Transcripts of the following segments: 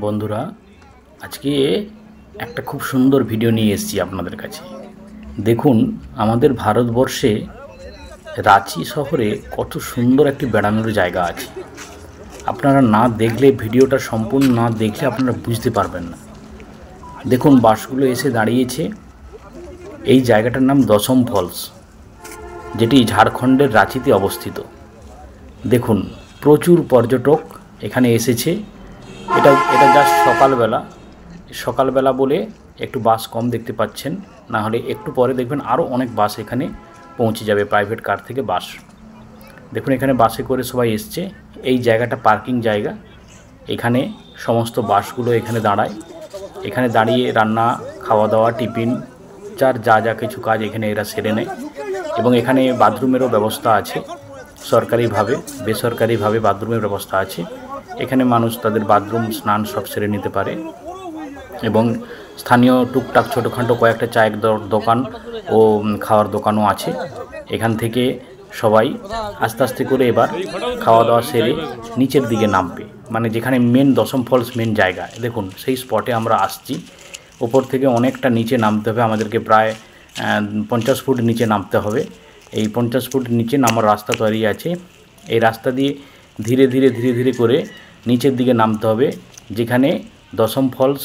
বন্ধুরা, আজকে একটা খুব সুন্দর ভিডিও নিয়ে এসেছি আপনাদের কাছে। দেখুন, আমাদের ভারতবর্ষে রাঁচি শহরে কত সুন্দর একটি বেড়ানোর জায়গা আছে। আপনারা না দেখলে, ভিডিওটা সম্পূর্ণ না দেখলে আপনারা বুঝতে পারবেন না। দেখুন, বাসগুলো এসে দাঁড়িয়েছে। এই জায়গাটার নাম দশম ফলস, যেটি ঝাড়খণ্ডের রাঁচিতে অবস্থিত। দেখুন, প্রচুর পর্যটক এখানে এসেছে। এটা জাস্ট সকালবেলা বলে একটু বাস কম দেখতে পাচ্ছেন, না হলে একটু পরে দেখবেন আরও অনেক বাস এখানে পৌঁছে যাবে, প্রাইভেট কার থেকে বাস। দেখুন, এখানে বাসে করে সবাই এসছে। এই জায়গাটা পার্কিং জায়গা। এখানে সমস্ত বাসগুলো এখানে দাঁড়ায়। এখানে দাঁড়িয়ে রান্না, খাওয়া দাওয়া, টিফিন, যা কিছু কাজ এখানে এরা সেরে নেয়। এবং এখানে বাথরুমেরও ব্যবস্থা আছে। সরকারিভাবে বেসরকারিভাবে বাথরুমের ব্যবস্থা আছে। এখানে মানুষ তাদের বাথরুম, স্নান সব সেরে নিতে পারে। এবং স্থানীয় টুকটাক ছোটোখাটো কয়েকটা চায়ের দোকান ও খাওয়ার দোকানও আছে। এখান থেকে সবাই আস্তে আস্তে করে এবার খাওয়া দাওয়া সেরে নিচের দিকে নামবে, মানে যেখানে মেন দশম ফলস মেন জায়গা। দেখুন, সেই স্পটে আমরা আসছি। ওপর থেকে অনেকটা নিচে নামতে হবে আমাদেরকে, প্রায় 50 ফুট নিচে নামতে হবে। এই 50 ফুট নিচে নামার রাস্তা তৈরি আছে। এই রাস্তা দিয়ে ধীরে ধীরে করে নিচের দিকে নামতে হবে, যেখানে দশম ফলস,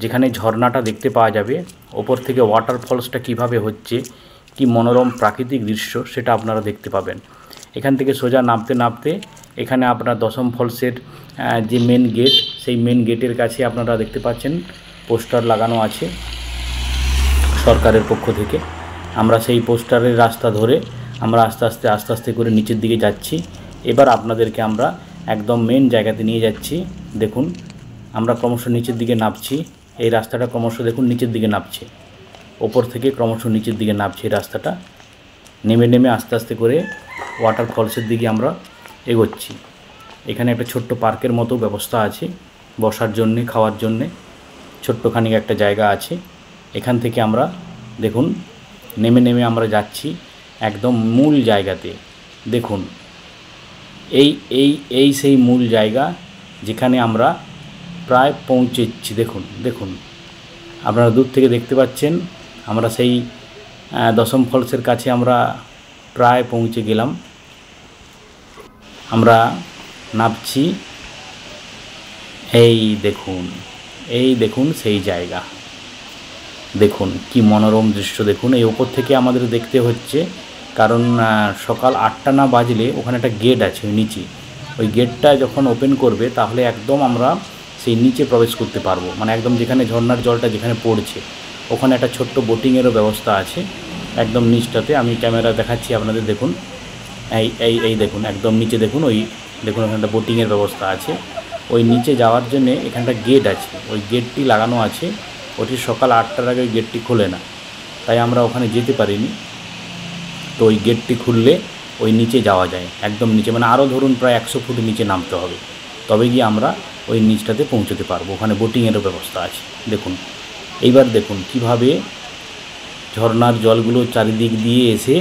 যেখানে ঝর্ণাটা দেখতে পাওয়া যাবে। ওপর থেকে ওয়াটার ফলসটা কীভাবে হচ্ছে, কি মনোরম প্রাকৃতিক দৃশ্য, সেটা আপনারা দেখতে পাবেন। এখান থেকে সোজা নামতে এখানে আপনারা দশম ফলসের যে মেন গেট, সেই মেন গেটের কাছে আপনারা দেখতে পাচ্ছেন পোস্টার লাগানো আছে সরকারের পক্ষ থেকে। আমরা সেই পোস্টারের রাস্তা ধরে আমরা আস্তে আস্তে করে নিচের দিকে যাচ্ছি। এবার আপনাদেরকে আমরা একদম মেন জায়গাতে নিয়ে যাচ্ছি। দেখুন, আমরা ক্রমশ নিচের দিকে নামছি। এই রাস্তাটা ক্রমশ দেখুন নিচের দিকে নামছে। ওপর থেকে ক্রমশ নিচের দিকে নামছে এই রাস্তাটা। নেমে আস্তে আস্তে করে ওয়াটার ফলসের দিকে আমরা এগোচ্ছি। এখানে একটা ছোট্ট পার্কের মতো ব্যবস্থা আছে, বসার জন্যে, খাওয়ার জন্যে ছোট্টখানি একটা জায়গা আছে। এখান থেকে আমরা দেখুন নেমে আমরা যাচ্ছি একদম মূল জায়গাতে। দেখুন, এই সেই মূল জায়গা যেখানে আমরা প্রায় পৌঁছেছি। দেখুন আপনারা দূর থেকে দেখতে পাচ্ছেন, আমরা সেই দশম ফলসের কাছে আমরা প্রায় পৌঁছে গেলাম। আমরা নামছি। এই দেখুন সেই জায়গা। দেখুন কি মনোরম দৃশ্য। দেখুন, এই ওপর থেকে আমাদের দেখতে হচ্ছে, কারণ সকাল 8টা না বাজলে ওখানে একটা গেট আছে ওই নিচে। ওই গেটটা যখন ওপেন করবে তাহলে একদম আমরা সেই নিচে প্রবেশ করতে পারবো, মানে একদম যেখানে ঝর্ণার জলটা যেখানে পড়ছে ওখানে একটা ছোট্ট বোটিংয়েরও ব্যবস্থা আছে একদম নিচটাতে। আমি ক্যামেরা দেখাচ্ছি আপনাদের। দেখুন, এই দেখুন একদম নিচে দেখুন, দেখুন ওখানটা বোটিংয়ের ব্যবস্থা আছে। ওই নিচে যাওয়ার জন্যে এখানটা গেট আছে, ওই গেটটি লাগানো আছে। ওটি সকাল 8টার আগে ওই গেটটি খোলে না, তাই আমরা ওখানে যেতে পারিনি। তো ওই গেটটি খুললে ওই নিচে যাওয়া যায়, একদম নিচে, মানে আরও ধরুন প্রায় 100 ফুট নিচে নামতে হবে, তবে গিয়ে আমরা ওই নিচটাতে পৌঁছতে পারবো। ওখানে বোটিংয়েরও ব্যবস্থা আছে। দেখুন, এইবার দেখুন কিভাবে ঝর্ণার জলগুলো চারিদিক দিয়ে এসে,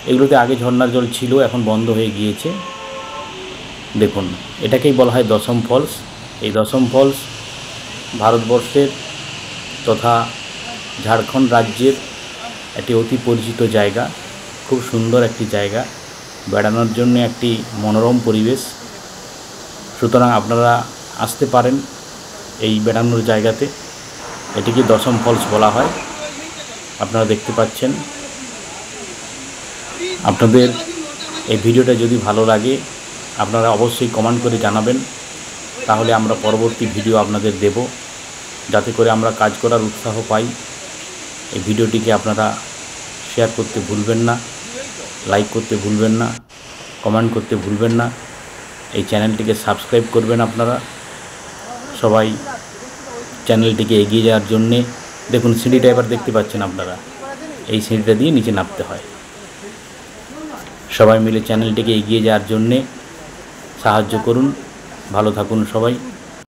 এগুলোতে আগে ঝর্ণার জল ছিল, এখন বন্ধ হয়ে গিয়েছে। দেখুন, এটাকেই বলা হয় দশম ফলস। এই দশম ফলস ভারতবর্ষের তথা ঝাড়খণ্ড রাজ্যের একটি অতি পরিচিত জায়গা। খুব সুন্দর একটি জায়গা, বেড়ানোর জন্য একটি মনোরম পরিবেশ। সুতরাং আপনারা আসতে পারেন এই বেড়ানোর জায়গাতে। এটিকে দশম ফলস বলা হয়। আপনারা দেখতে পাচ্ছেন। আপনাদের এই ভিডিওটা যদি ভালো লাগে আপনারা অবশ্যই কমেন্ট করে জানাবেন, তাহলে আমরা পরবর্তী ভিডিও আপনাদের দেব, যাতে করে আমরা কাজ করার উৎসাহ পাই। এই ভিডিওটিকে আপনারা শেয়ার করতে ভুলবেন না, লাইক করতে ভুলবেন না, কমেন্ট করতে ভুলবেন না। এই চ্যানেলটিকে সাবস্ক্রাইব করবেন আপনারা সবাই, চ্যানেলটিকে এগিয়ে যাওয়ার জন্যে। দেখুন, সিঁড়িটা এবার দেখতে পাচ্ছেন আপনারা, এই সিঁড়িটা দিয়ে নিচে নামতে হয়। সবাই মিলে চ্যানেলটিকে এগিয়ে যাওয়ার জন্যে সাহায্য করুন। ভালো থাকুন সবাই।